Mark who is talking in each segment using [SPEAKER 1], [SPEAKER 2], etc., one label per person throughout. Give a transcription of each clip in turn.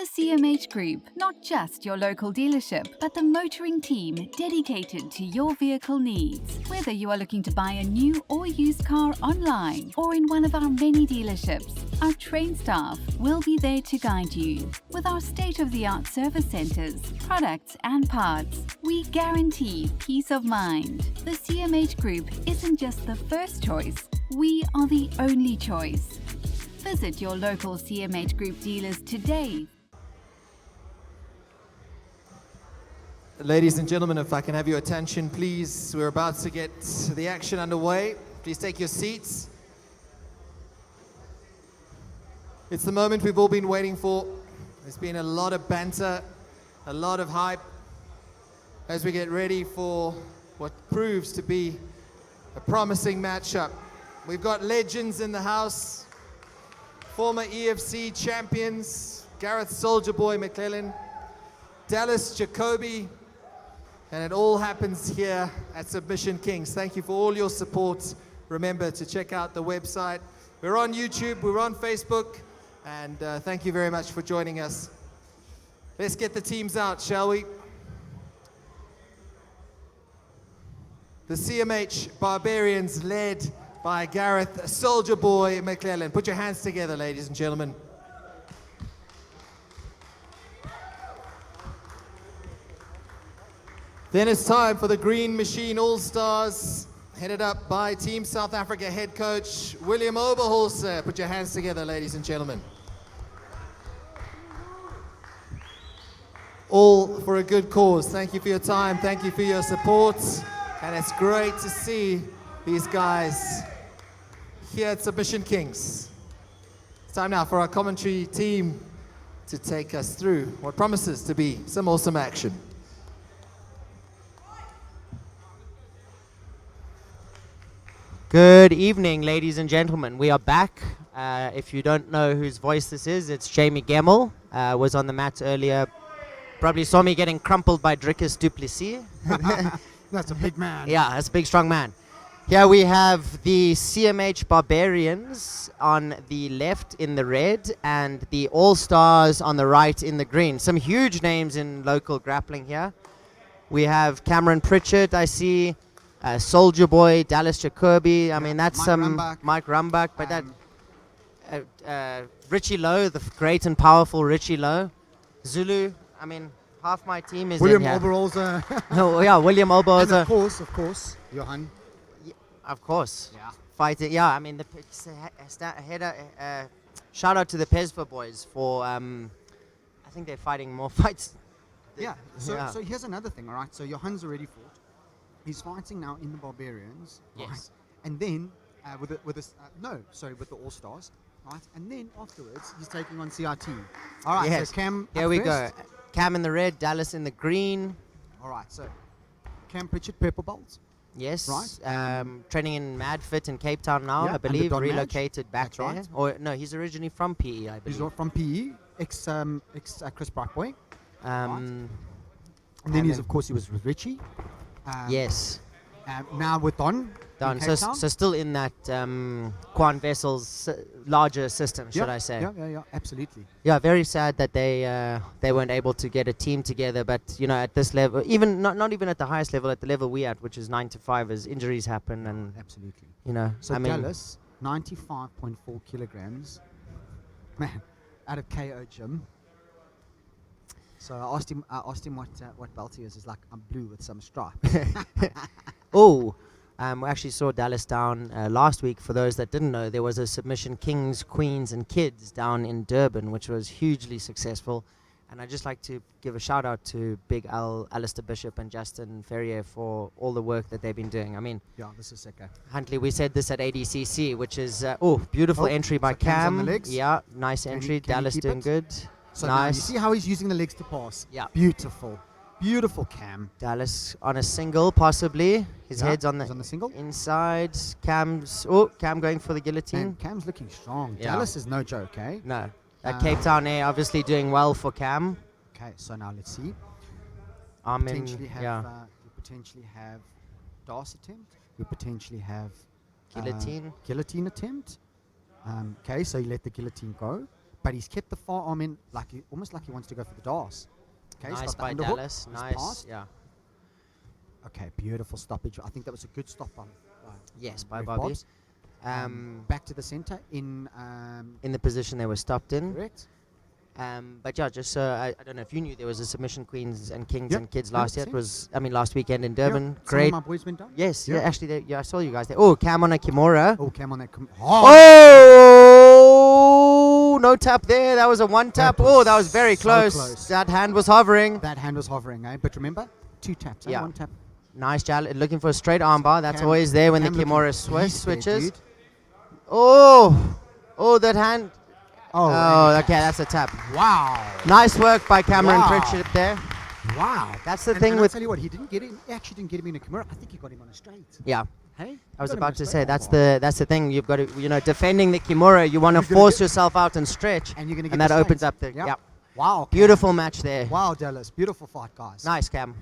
[SPEAKER 1] The CMH Group, not just your local dealership, but the motoring team dedicated to your vehicle needs. Whether you are looking to buy a new or used car online or in one of our many dealerships, our trained staff will be there to guide you. With our state-of-the-art service centers, products and parts, we guarantee peace of mind. The CMH Group isn't just the first choice, we are the only choice. Visit your local CMH Group dealers today.
[SPEAKER 2] Ladies and gentlemen, if I can have your attention, please. We're about to get the action underway. Please take your seats. It's the moment we've all been waiting for. There's been a lot of banter, a lot of hype as we get ready for what proves to be a promising matchup. We've got legends in the house, former EFC champions, Gareth Soldier Boy McClellan, Dallas Jacoby, and it all happens here at Submission Kings. Thank you for all your support. Remember to check out the website. We're on YouTube, we're on Facebook, and thank you very much for joining us. Let's get the teams out, shall we? The CMH Barbarians, led by Gareth Soldier Boy McClellan. Put your hands together, ladies and gentlemen. Then it's time for the Green Machine Allstars, headed up by Team South Africa head coach William Oberholzer. Put your hands together, ladies and gentlemen. All for a good cause. Thank you for your time, thank you for your support, and it's great to see these guys here at Submission Kings. It's time now for our commentary team to take us through what promises to be some awesome action.
[SPEAKER 3] Good evening, ladies and gentlemen. We are back. If you don't know whose voice this is, it's Jamie Gemmell. Was on the mat earlier. Probably saw me getting crumpled by Drickus Duplessis.
[SPEAKER 4] That's a big man.
[SPEAKER 3] Yeah, that's a big, strong man. Here we have the CMH Barbarians on the left in the red and the All-Stars on the right in the green. Some huge names in local grappling here. We have Cameron Pritchard, I see. Soldier Boy, Dallas Jacoby. I mean, that's
[SPEAKER 4] Mike
[SPEAKER 3] some
[SPEAKER 4] Rumbuck.
[SPEAKER 3] Mike Rumbuck, but that Richie Lowe, the great and powerful Richie Lowe, Zulu. I mean, half my team is
[SPEAKER 4] William
[SPEAKER 3] in here.
[SPEAKER 4] Oberholzer.
[SPEAKER 3] Oh yeah, William Oberholzer.
[SPEAKER 4] And of course, Johan.
[SPEAKER 3] Yeah, of course.
[SPEAKER 4] Yeah.
[SPEAKER 3] Fighting. Yeah, I mean, shout out to the Pesva boys for. I think they're fighting more fights.
[SPEAKER 4] Yeah.
[SPEAKER 3] Yeah.
[SPEAKER 4] So here's another thing, all right? So Johan's already fought. He's fighting now in the Barbarians.
[SPEAKER 3] Yes.
[SPEAKER 4] Right? And then with the All-Stars, right? And then afterwards, he's taking on CRT. All right.
[SPEAKER 3] Yes.
[SPEAKER 4] So Cam.
[SPEAKER 3] Here we
[SPEAKER 4] first.
[SPEAKER 3] go. Cam in the red, Dallas in the green.
[SPEAKER 4] All right. So Cam Pritchard, Purple Bolt.
[SPEAKER 3] Yes.
[SPEAKER 4] Right.
[SPEAKER 3] Training in MadFit in Cape Town now,
[SPEAKER 4] Yeah,
[SPEAKER 3] I believe.
[SPEAKER 4] under Don Madge.
[SPEAKER 3] Relocated back
[SPEAKER 4] That's
[SPEAKER 3] there.
[SPEAKER 4] right.
[SPEAKER 3] Or no, he's originally from PE, I believe.
[SPEAKER 4] He's not from PE. Ex Chris Brightboy.
[SPEAKER 3] Um,
[SPEAKER 4] And then he was with Richie.
[SPEAKER 3] yes.
[SPEAKER 4] Now with Don.
[SPEAKER 3] Done.
[SPEAKER 4] in Cape
[SPEAKER 3] So,
[SPEAKER 4] Town.
[SPEAKER 3] so still in that Quan Vessel's larger system, should I say?
[SPEAKER 4] Yeah, absolutely.
[SPEAKER 3] Yeah, very sad that they weren't able to get a team together. But you know, at this level, even not even at the highest level, at the level we at, which is 9 to 5, as injuries happen, and
[SPEAKER 4] Absolutely.
[SPEAKER 3] you know,
[SPEAKER 4] So
[SPEAKER 3] I mean,
[SPEAKER 4] Dallas, 95.4 kilograms, man, out of KO gym. So I asked him what belt he is. He's like, I'm blue with some stripes.
[SPEAKER 3] oh. We actually saw Dallas down last week. For those that didn't know, there was a Submission Kings, Queens, and Kids down in Durban, which was hugely successful. And I'd just like to give a shout out to Big Al, Alistair Bishop, and Justin Ferrier for all the work that they've been doing. I mean,
[SPEAKER 4] Yeah, this is sick.
[SPEAKER 3] Huntley, we said this at ADCC, which is beautiful entry by
[SPEAKER 4] so Cam's on the
[SPEAKER 3] Cam.
[SPEAKER 4] legs.
[SPEAKER 3] Yeah, nice
[SPEAKER 4] Can he-
[SPEAKER 3] entry.
[SPEAKER 4] can he
[SPEAKER 3] Dallas
[SPEAKER 4] keep
[SPEAKER 3] doing
[SPEAKER 4] it?
[SPEAKER 3] good.
[SPEAKER 4] So now you
[SPEAKER 3] Nice.
[SPEAKER 4] see how he's using the legs to pass.
[SPEAKER 3] Yeah.
[SPEAKER 4] Beautiful. Beautiful Cam.
[SPEAKER 3] Dallas on a single, possibly. His
[SPEAKER 4] Yeah,
[SPEAKER 3] head's on
[SPEAKER 4] he's on the single.
[SPEAKER 3] inside. Cam going for the guillotine.
[SPEAKER 4] And Cam's looking strong.
[SPEAKER 3] Yeah.
[SPEAKER 4] Dallas is no joke, eh?
[SPEAKER 3] No. That Cape Town air obviously doing well for Cam.
[SPEAKER 4] Okay, so now let's see.
[SPEAKER 3] I'm
[SPEAKER 4] Potentially
[SPEAKER 3] in,
[SPEAKER 4] have
[SPEAKER 3] yeah.
[SPEAKER 4] we potentially have DAS attempt. We potentially have
[SPEAKER 3] Guillotine.
[SPEAKER 4] guillotine attempt. Okay, so you let the guillotine go. but he's kept the far arm in, almost like he wants to go for the DAS. Okay,
[SPEAKER 3] Nice
[SPEAKER 4] stop the
[SPEAKER 3] by
[SPEAKER 4] underhook.
[SPEAKER 3] Dallas.
[SPEAKER 4] He's
[SPEAKER 3] Nice.
[SPEAKER 4] passed.
[SPEAKER 3] Yeah.
[SPEAKER 4] Okay, beautiful stoppage. I think that was a good stop by
[SPEAKER 3] Yes, by
[SPEAKER 4] Ref
[SPEAKER 3] Bobby.
[SPEAKER 4] Bobs. Back to the center in
[SPEAKER 3] In the position they were stopped in.
[SPEAKER 4] correct.
[SPEAKER 3] But yeah, just I don't know if you knew there was a submission queens and kings
[SPEAKER 4] Yep,
[SPEAKER 3] and kids last year. It
[SPEAKER 4] 100%.
[SPEAKER 3] was last weekend in Durban.
[SPEAKER 4] Yep, some of
[SPEAKER 3] Great.
[SPEAKER 4] my boys went down.
[SPEAKER 3] Yes,
[SPEAKER 4] Yep.
[SPEAKER 3] yeah, actually, I saw you guys there. Oh, Cam on a Kimura.
[SPEAKER 4] Oh, came on that.
[SPEAKER 3] Oh, no tap there. That was a one tap.
[SPEAKER 4] was
[SPEAKER 3] Oh, that was very
[SPEAKER 4] so
[SPEAKER 3] close.
[SPEAKER 4] close.
[SPEAKER 3] That hand was hovering.
[SPEAKER 4] That hand was hovering, eh? But remember, 2 taps.
[SPEAKER 3] Yeah.
[SPEAKER 4] 1 tap.
[SPEAKER 3] Nice, looking for a straight armbar. That's
[SPEAKER 4] Cam-
[SPEAKER 3] always there when the
[SPEAKER 4] Cam looking
[SPEAKER 3] Kimura
[SPEAKER 4] beast there,
[SPEAKER 3] switches.
[SPEAKER 4] dude.
[SPEAKER 3] Oh, that hand.
[SPEAKER 4] Oh,
[SPEAKER 3] Oh, okay, that's a tap.
[SPEAKER 4] wow.
[SPEAKER 3] Nice work by Cameron
[SPEAKER 4] Wow.
[SPEAKER 3] Pritchett there.
[SPEAKER 4] Wow.
[SPEAKER 3] That's the
[SPEAKER 4] And-
[SPEAKER 3] thing
[SPEAKER 4] and I'll
[SPEAKER 3] with.
[SPEAKER 4] tell you what, he actually didn't get him in a Kimura. I think he got him on a straight.
[SPEAKER 3] Yeah,
[SPEAKER 4] Hey?
[SPEAKER 3] I was
[SPEAKER 4] Got him on
[SPEAKER 3] about
[SPEAKER 4] a
[SPEAKER 3] to
[SPEAKER 4] straight
[SPEAKER 3] say that's
[SPEAKER 4] armbar.
[SPEAKER 3] the thing. You've got to defending the Kimura. You want to
[SPEAKER 4] You're gonna
[SPEAKER 3] force
[SPEAKER 4] get-
[SPEAKER 3] yourself out and stretch,
[SPEAKER 4] And you're going to get
[SPEAKER 3] and that
[SPEAKER 4] the
[SPEAKER 3] opens
[SPEAKER 4] straight.
[SPEAKER 3] up the.
[SPEAKER 4] Yep.
[SPEAKER 3] Yeah,
[SPEAKER 4] Wow. Cam.
[SPEAKER 3] beautiful match there.
[SPEAKER 4] Wow, Dallas. Beautiful fight, guys.
[SPEAKER 3] Nice, Cam.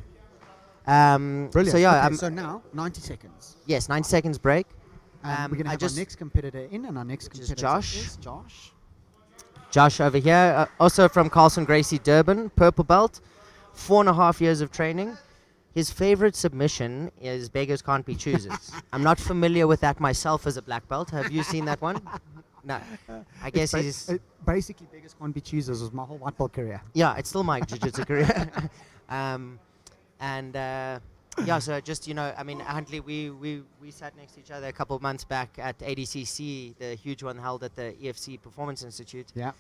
[SPEAKER 4] Brilliant.
[SPEAKER 3] So yeah,
[SPEAKER 4] Okay, so now 90 seconds.
[SPEAKER 3] yes, 90 seconds break.
[SPEAKER 4] We're going to
[SPEAKER 3] I
[SPEAKER 4] have
[SPEAKER 3] just-
[SPEAKER 4] our next competitor in, and our next
[SPEAKER 3] Which is
[SPEAKER 4] competitor
[SPEAKER 3] Josh.
[SPEAKER 4] is Josh.
[SPEAKER 3] Josh over here, also from Carlson Gracie Durban, purple belt, 4.5 years of training. His favorite submission is beggars can't be choosers. I'm not familiar with that myself as a black belt. Have you seen that one? No. I guess he's.
[SPEAKER 4] Basically, beggars can't be choosers was my whole white belt career.
[SPEAKER 3] Yeah, it's still my jiu-jitsu career. Yeah, so just, I mean, Huntley, we sat next to each other a couple of months back at ADCC, the huge one held at the EFC Performance Institute.
[SPEAKER 4] Yeah.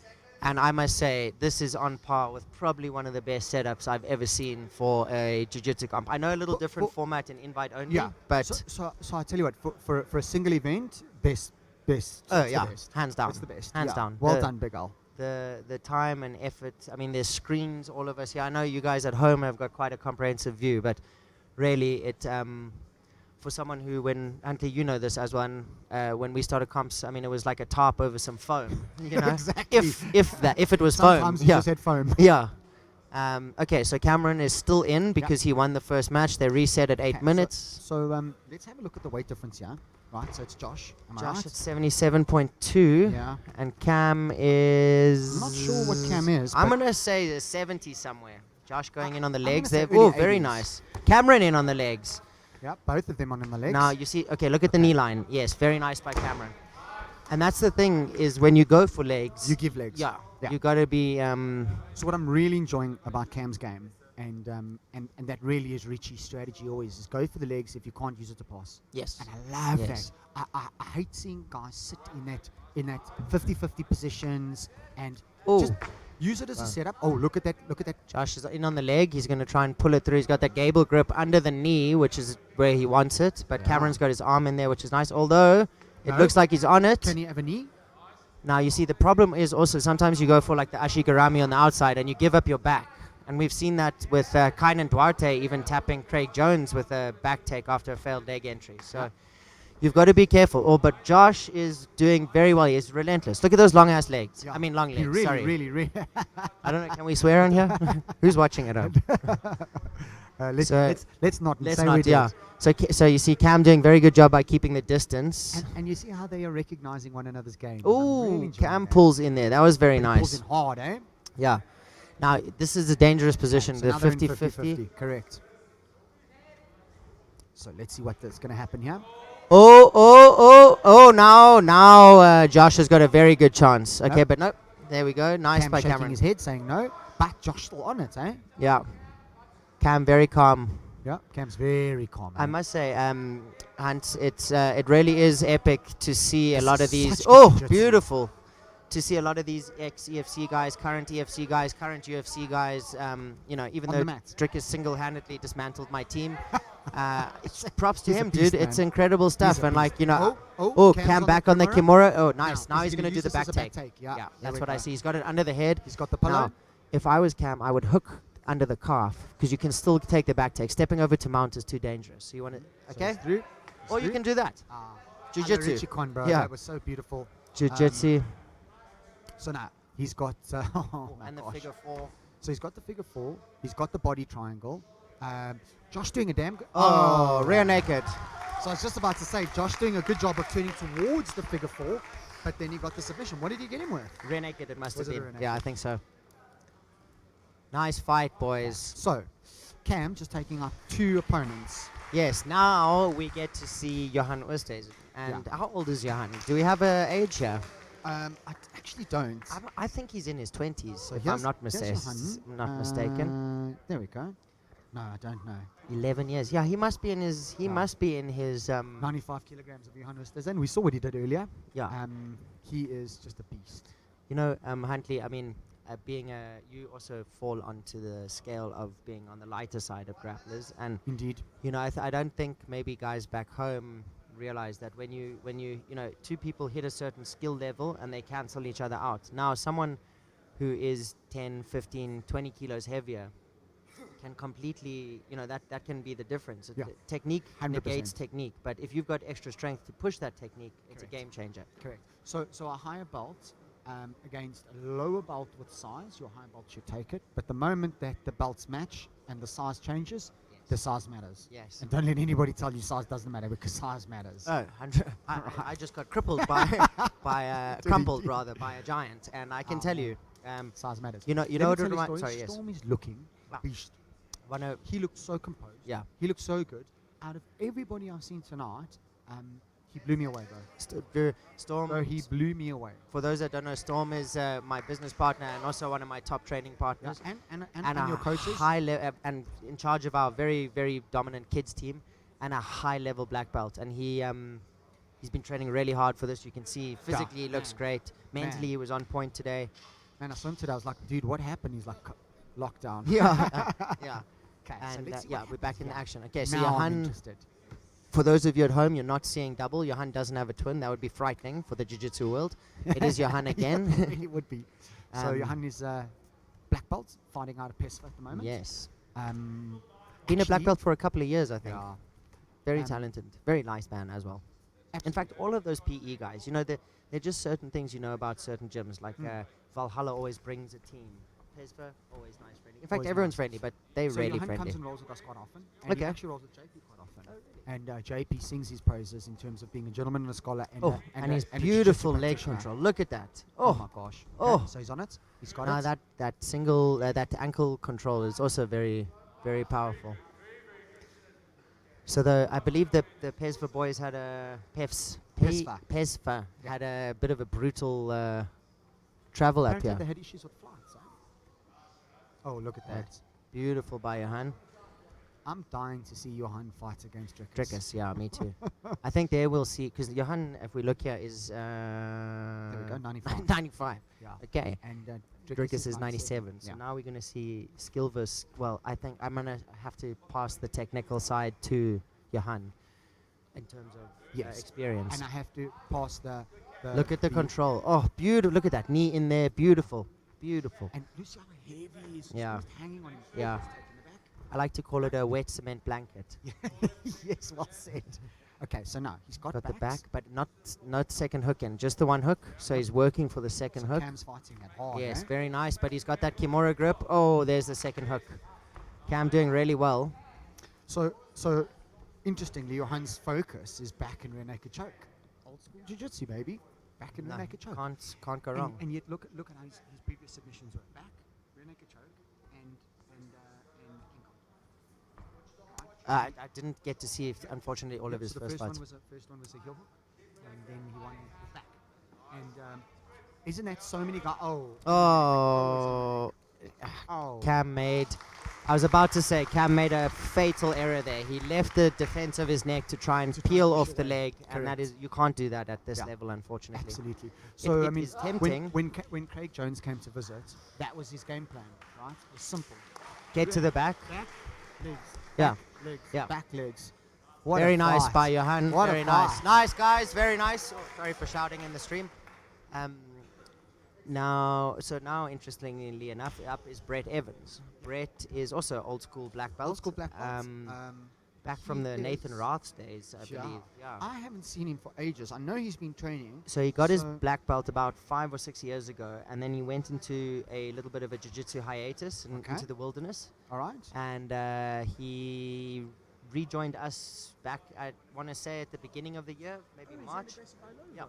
[SPEAKER 3] And I must say, this is on par with probably one of the best setups I've ever seen for a jiu-jitsu comp. I know a little different format in invite only,
[SPEAKER 4] Yeah.
[SPEAKER 3] but
[SPEAKER 4] So I tell you what, for a single event, best.
[SPEAKER 3] oh
[SPEAKER 4] it's the
[SPEAKER 3] yeah,
[SPEAKER 4] best.
[SPEAKER 3] hands down.
[SPEAKER 4] It's the best.
[SPEAKER 3] Hands
[SPEAKER 4] yeah.
[SPEAKER 3] down.
[SPEAKER 4] Well done, Big Al.
[SPEAKER 3] The time and effort. I mean, there's screens all of us here. I know you guys at home have got quite a comprehensive view, but really, it for someone who, when Huntley, you know this as one, when we started comps, I mean, it was like a tarp over some foam. You know,
[SPEAKER 4] Exactly.
[SPEAKER 3] if it was
[SPEAKER 4] Sometimes
[SPEAKER 3] foam,
[SPEAKER 4] you just had foam.
[SPEAKER 3] yeah. Okay, so Cameron is still in because he won the first match. They reset at 8
[SPEAKER 4] Okay,
[SPEAKER 3] minutes.
[SPEAKER 4] So let's have a look at the weight difference here. Right, so it's Josh. Am I
[SPEAKER 3] Josh
[SPEAKER 4] right?
[SPEAKER 3] at 77.2,
[SPEAKER 4] Yeah.
[SPEAKER 3] and Cam is.
[SPEAKER 4] I'm not sure what Cam is,
[SPEAKER 3] I'm
[SPEAKER 4] but-
[SPEAKER 3] gonna say 70 somewhere. Josh going in on the
[SPEAKER 4] I'm
[SPEAKER 3] legs
[SPEAKER 4] gonna
[SPEAKER 3] there.
[SPEAKER 4] say
[SPEAKER 3] Oh,
[SPEAKER 4] early
[SPEAKER 3] very
[SPEAKER 4] 80s.
[SPEAKER 3] nice. Cameron in on the legs.
[SPEAKER 4] Yeah, both of them on the legs.
[SPEAKER 3] Now you see. Okay, look at the knee line. Yes, very nice by Cameron. And that's the thing is when you go for legs,
[SPEAKER 4] you give legs.
[SPEAKER 3] yeah,
[SPEAKER 4] Yeah.
[SPEAKER 3] you got to be.
[SPEAKER 4] So what I'm really enjoying about Cam's game, and that really is Richie's strategy always, is go for the legs if you can't use it to pass.
[SPEAKER 3] Yes.
[SPEAKER 4] And I love
[SPEAKER 3] Yes.
[SPEAKER 4] that. I hate seeing guys sit in that 50-50 positions and
[SPEAKER 3] Oh.
[SPEAKER 4] just use it as a setup. Oh, look at that! Look at that!
[SPEAKER 3] Josh is in on the leg. He's going to try and pull it through. He's got that gable grip under the knee, which is where he wants it. But
[SPEAKER 4] Yeah.
[SPEAKER 3] Cameron's got his arm in there, which is nice. Although it
[SPEAKER 4] No.
[SPEAKER 3] looks like he's on it.
[SPEAKER 4] Can he have a knee?
[SPEAKER 3] Now, you see, the problem is also sometimes you go for like the Ashigarami on the outside and you give up your back. And we've seen that with Kainan Duarte even tapping Craig Jones with a back take after a failed leg entry. So you've got to be careful. Oh, but Josh is doing very well. He's relentless. Look at those long-ass legs.
[SPEAKER 4] Yeah.
[SPEAKER 3] I mean, long legs.
[SPEAKER 4] He really,
[SPEAKER 3] Sorry.
[SPEAKER 4] really.
[SPEAKER 3] I don't know. Can we swear on here? Who's watching at home?
[SPEAKER 4] Let's
[SPEAKER 3] So
[SPEAKER 4] let's not
[SPEAKER 3] Let's
[SPEAKER 4] say
[SPEAKER 3] not,
[SPEAKER 4] we did.
[SPEAKER 3] yeah. So you see Cam doing very good job by keeping the distance.
[SPEAKER 4] And you see how they are recognizing one another's game.
[SPEAKER 3] Ooh, Cam pulls in there. That was very
[SPEAKER 4] Pulls
[SPEAKER 3] nice.
[SPEAKER 4] in hard, eh?
[SPEAKER 3] Yeah. Now, this is a dangerous position,
[SPEAKER 4] So
[SPEAKER 3] the
[SPEAKER 4] now they're in
[SPEAKER 3] 50-50.
[SPEAKER 4] Correct. So let's see what's going to happen here.
[SPEAKER 3] Now Josh has got a very good chance. Okay,
[SPEAKER 4] Nope.
[SPEAKER 3] but nope. There we go. Nice
[SPEAKER 4] Cam
[SPEAKER 3] by
[SPEAKER 4] shaking
[SPEAKER 3] Cameron.
[SPEAKER 4] his head, saying no. But Josh still on it, eh?
[SPEAKER 3] Yeah. Cam very calm.
[SPEAKER 4] Yeah. Cam's very calm.
[SPEAKER 3] I
[SPEAKER 4] eh?
[SPEAKER 3] must say, Hunt, it really is epic to see a
[SPEAKER 4] This
[SPEAKER 3] lot
[SPEAKER 4] is
[SPEAKER 3] of these.
[SPEAKER 4] such
[SPEAKER 3] Oh,
[SPEAKER 4] jiu-jitsu.
[SPEAKER 3] beautiful. To see a lot of these ex-EFC guys, current EFC guys, current UFC guys, even
[SPEAKER 4] On
[SPEAKER 3] though
[SPEAKER 4] the mat.
[SPEAKER 3] Strick has single-handedly dismantled my team, it's props to
[SPEAKER 4] He's a
[SPEAKER 3] him,
[SPEAKER 4] beast,
[SPEAKER 3] dude. It's
[SPEAKER 4] man.
[SPEAKER 3] incredible stuff.
[SPEAKER 4] He's a
[SPEAKER 3] And
[SPEAKER 4] beast.
[SPEAKER 3] Cam back on the Kimura. Oh, nice.
[SPEAKER 4] Now,
[SPEAKER 3] Now he's
[SPEAKER 4] gonna
[SPEAKER 3] going to do
[SPEAKER 4] use
[SPEAKER 3] the
[SPEAKER 4] this as
[SPEAKER 3] back
[SPEAKER 4] a back
[SPEAKER 3] take.
[SPEAKER 4] take. Yeah, there
[SPEAKER 3] that's
[SPEAKER 4] we
[SPEAKER 3] what I
[SPEAKER 4] go.
[SPEAKER 3] see. He's got it under the head.
[SPEAKER 4] He's got the pillow.
[SPEAKER 3] Now, if I was Cam, I would hook under the calf because you can still take the back take. Stepping over to mount is too dangerous. So you want to,
[SPEAKER 4] So
[SPEAKER 3] okay?
[SPEAKER 4] it's through. It's
[SPEAKER 3] Or you
[SPEAKER 4] through.
[SPEAKER 3] can do that. Jiu-jitsu.
[SPEAKER 4] Richie Con, bro.
[SPEAKER 3] Yeah.
[SPEAKER 4] That was so beautiful.
[SPEAKER 3] Jiu-jitsu.
[SPEAKER 4] So now he's got oh my
[SPEAKER 3] And the
[SPEAKER 4] gosh.
[SPEAKER 3] figure four.
[SPEAKER 4] So he's got the figure 4. He's got the body triangle. Josh doing a damn good.
[SPEAKER 3] Oh, rear naked.
[SPEAKER 4] So I was just about to say, Josh doing a good job of turning towards the figure 4. But then he got the submission. What did he get him with?
[SPEAKER 3] Rear naked, it must
[SPEAKER 4] Was
[SPEAKER 3] have
[SPEAKER 4] it a
[SPEAKER 3] been.
[SPEAKER 4] rear
[SPEAKER 3] Yeah, I
[SPEAKER 4] naked?
[SPEAKER 3] think so. Nice fight, boys.
[SPEAKER 4] So, Cam just taking up 2 opponents.
[SPEAKER 3] Yes, now we get to see Johan Oosthuizen. And how old is Johan? Do we have an age here?
[SPEAKER 4] I actually don't.
[SPEAKER 3] I think he's in his 20s,
[SPEAKER 4] So
[SPEAKER 3] if
[SPEAKER 4] here's-
[SPEAKER 3] I'm not,
[SPEAKER 4] here's Johan.
[SPEAKER 3] not mistaken.
[SPEAKER 4] There we go. No, I don't know.
[SPEAKER 3] 11 years. Yeah, he must be in his. He
[SPEAKER 4] Yeah.
[SPEAKER 3] must be in his.
[SPEAKER 4] 95 kilograms of Johan Oosthuizen. We saw what he did earlier.
[SPEAKER 3] Yeah.
[SPEAKER 4] He is just a beast.
[SPEAKER 3] You know, Huntley. I mean, you also fall onto the scale of being on the lighter side of grapplers, and
[SPEAKER 4] Indeed.
[SPEAKER 3] you know, I don't think maybe guys back home realize that when you two people hit a certain skill level and they cancel each other out. Now, someone who is 10, 15, 20 kilos heavier can completely, that can be the difference.
[SPEAKER 4] Yeah.
[SPEAKER 3] Technique
[SPEAKER 4] 100%.
[SPEAKER 3] negates technique, but if you've got extra strength to push that technique, it's
[SPEAKER 4] Correct.
[SPEAKER 3] a game changer.
[SPEAKER 4] Correct. So a higher belt against a lower belt with size, your higher belt should take it. But the moment that the belts match and the size changes, the size matters.
[SPEAKER 3] Yes.
[SPEAKER 4] And don't let anybody tell you size doesn't matter, because size matters.
[SPEAKER 3] Oh, I just got crippled crumpled rather by a giant, and I can
[SPEAKER 4] Oh,
[SPEAKER 3] tell
[SPEAKER 4] man.
[SPEAKER 3] you,
[SPEAKER 4] Size matters.
[SPEAKER 3] you know
[SPEAKER 4] Let me
[SPEAKER 3] what
[SPEAKER 4] tell
[SPEAKER 3] it
[SPEAKER 4] you a
[SPEAKER 3] reminds.
[SPEAKER 4] story.
[SPEAKER 3] Sorry, yes.
[SPEAKER 4] Storm is looking
[SPEAKER 3] Wow.
[SPEAKER 4] beast.
[SPEAKER 3] Wanna,
[SPEAKER 4] He looks so composed.
[SPEAKER 3] yeah.
[SPEAKER 4] He looks so good. Out of everybody I've seen tonight, he blew me away, bro.
[SPEAKER 3] Storm.
[SPEAKER 4] Bro, he blew me away.
[SPEAKER 3] For those that don't know, Storm is my business partner and also one of my top training partners.
[SPEAKER 4] And
[SPEAKER 3] And
[SPEAKER 4] your coaches.
[SPEAKER 3] high and in charge of our very, very dominant kids team, and a high level black belt. And he's been training really hard for this. You can see physically he looks
[SPEAKER 4] man.
[SPEAKER 3] great. Mentally
[SPEAKER 4] Man.
[SPEAKER 3] he was on point today.
[SPEAKER 4] Man, I saw him today. I was like, dude, what happened? He's like, lockdown.
[SPEAKER 3] Yeah, yeah.
[SPEAKER 4] Okay,
[SPEAKER 3] And
[SPEAKER 4] let's see
[SPEAKER 3] yeah,
[SPEAKER 4] what
[SPEAKER 3] we're back
[SPEAKER 4] happens
[SPEAKER 3] in
[SPEAKER 4] here.
[SPEAKER 3] action. Okay, so
[SPEAKER 4] Now I'm
[SPEAKER 3] Johan,
[SPEAKER 4] interested.
[SPEAKER 3] for those of you at home, you're not seeing double. Johan doesn't have a twin. That would be frightening for the jiu-jitsu world. It is Johan again.
[SPEAKER 4] It would be. So Johan is black belt, fighting out of PESF at the moment.
[SPEAKER 3] Yes.
[SPEAKER 4] Um,
[SPEAKER 3] Been a black
[SPEAKER 4] actually-
[SPEAKER 3] belt for a couple of years, I think.
[SPEAKER 4] Yeah.
[SPEAKER 3] Very
[SPEAKER 4] Um,
[SPEAKER 3] talented. Very nice man as well. In fact, all of those PE guys, they're just certain things you know about certain gyms. Like Valhalla always brings a team. Pesva, always nice, friendly. In fact,
[SPEAKER 4] Always
[SPEAKER 3] everyone's
[SPEAKER 4] nice.
[SPEAKER 3] friendly, but they're
[SPEAKER 4] So
[SPEAKER 3] really
[SPEAKER 4] Johan
[SPEAKER 3] friendly.
[SPEAKER 4] comes and rolls with us quite often. And
[SPEAKER 3] Okay.
[SPEAKER 4] he actually rolls with JP quite often. And JP sings his praises in terms of being a gentleman and a scholar. And
[SPEAKER 3] Oh, and his
[SPEAKER 4] a
[SPEAKER 3] beautiful
[SPEAKER 4] jiu-jitsu
[SPEAKER 3] leg
[SPEAKER 4] practitioner.
[SPEAKER 3] control. Look at that.
[SPEAKER 4] Oh
[SPEAKER 3] Oh,
[SPEAKER 4] my gosh.
[SPEAKER 3] Oh.
[SPEAKER 4] Okay, so he's on it. He's got
[SPEAKER 3] now
[SPEAKER 4] it.
[SPEAKER 3] that single, that ankle control is also very, very powerful. So I believe the Pesva boys had a
[SPEAKER 4] Pesva.
[SPEAKER 3] Pesva
[SPEAKER 4] Yeah.
[SPEAKER 3] had a bit of a brutal travel up
[SPEAKER 4] Apparently
[SPEAKER 3] here.
[SPEAKER 4] they had issues with flights. Oh, look at that.
[SPEAKER 3] That's beautiful by Johan.
[SPEAKER 4] I'm dying to see Johan fight against Drickus.
[SPEAKER 3] Drickus, yeah, me too. I think there we'll see, because Johan, if we look here, is
[SPEAKER 4] There we go, 95.
[SPEAKER 3] 95.
[SPEAKER 4] Yeah.
[SPEAKER 3] Okay.
[SPEAKER 4] And
[SPEAKER 3] Drickus is 97. So
[SPEAKER 4] Yeah.
[SPEAKER 3] now we're going to see skill versus. Well, I think I'm going to have to pass the technical side to Johan in terms of
[SPEAKER 4] Yes.
[SPEAKER 3] experience.
[SPEAKER 4] And I have to pass the
[SPEAKER 3] Look at the control. Oh, beautiful. Look at that knee in there. Beautiful. Beautiful.
[SPEAKER 4] And you see how heavy he is.
[SPEAKER 3] Yeah.
[SPEAKER 4] Just hanging on his head.
[SPEAKER 3] Yeah.
[SPEAKER 4] He's taking the back.
[SPEAKER 3] I like to call it a wet cement blanket.
[SPEAKER 4] Yes, well said. Okay, so now he's got
[SPEAKER 3] Got the
[SPEAKER 4] backs.
[SPEAKER 3] back, but not second hook in, just the one hook. So he's working for the second
[SPEAKER 4] So
[SPEAKER 3] hook.
[SPEAKER 4] Cam's fighting that hard.
[SPEAKER 3] Yes,
[SPEAKER 4] eh?
[SPEAKER 3] very nice, but he's got that Kimura grip. Oh, there's the second hook. Cam doing really well.
[SPEAKER 4] So interestingly, Johan's focus is back in rear naked choke. Old school jiu-jitsu, baby. Back in rear
[SPEAKER 3] No,
[SPEAKER 4] naked choke.
[SPEAKER 3] can't go wrong.
[SPEAKER 4] And yet look at how his previous submissions were. Back, rear naked choke, and ankle.
[SPEAKER 3] I didn't get to see, unfortunately, all of his
[SPEAKER 4] so
[SPEAKER 3] first
[SPEAKER 4] the
[SPEAKER 3] fights.
[SPEAKER 4] first one was a heel hook, and then he won with back. And isn't that so many guys?
[SPEAKER 3] Oh,
[SPEAKER 4] Oh.
[SPEAKER 3] Cam made. I was about to say Cam made a fatal error there. He left the defense of his neck to try and peel
[SPEAKER 4] push
[SPEAKER 3] off the
[SPEAKER 4] away.
[SPEAKER 3] leg, and that
[SPEAKER 4] Correct.
[SPEAKER 3] is you can't do that at this
[SPEAKER 4] Yeah.
[SPEAKER 3] level, unfortunately.
[SPEAKER 4] Absolutely. So I
[SPEAKER 3] it
[SPEAKER 4] mean,
[SPEAKER 3] is tempting.
[SPEAKER 4] when Craig Jones came to visit, that was his game plan, right? It was simple.
[SPEAKER 3] Get to the back.
[SPEAKER 4] Back, legs.
[SPEAKER 3] Yeah.
[SPEAKER 4] Back, legs.
[SPEAKER 3] Yeah.
[SPEAKER 4] Back, legs. What
[SPEAKER 3] Very
[SPEAKER 4] a
[SPEAKER 3] nice
[SPEAKER 4] fight.
[SPEAKER 3] by Johan.
[SPEAKER 4] What a
[SPEAKER 3] Very nice.
[SPEAKER 4] fight.
[SPEAKER 3] Nice, guys. Very nice. Oh, sorry for shouting in the stream. Now, interestingly enough, up is Brett Evans. Brett is also old school black belt.
[SPEAKER 4] Old school black belt.
[SPEAKER 3] Back from
[SPEAKER 4] he
[SPEAKER 3] the Nathan
[SPEAKER 4] is-
[SPEAKER 3] Rath's days, I
[SPEAKER 4] Yeah.
[SPEAKER 3] believe. Yeah.
[SPEAKER 4] I haven't seen him for ages. I know he's been training.
[SPEAKER 3] So he got his
[SPEAKER 4] So-
[SPEAKER 3] black belt about 5 or 6 years ago, and then he went into a little bit of a jiu-jitsu hiatus
[SPEAKER 4] Okay.
[SPEAKER 3] into the wilderness,
[SPEAKER 4] All right.
[SPEAKER 3] and he rejoined us back. I want to say at the beginning of the year, maybe March. Yeah.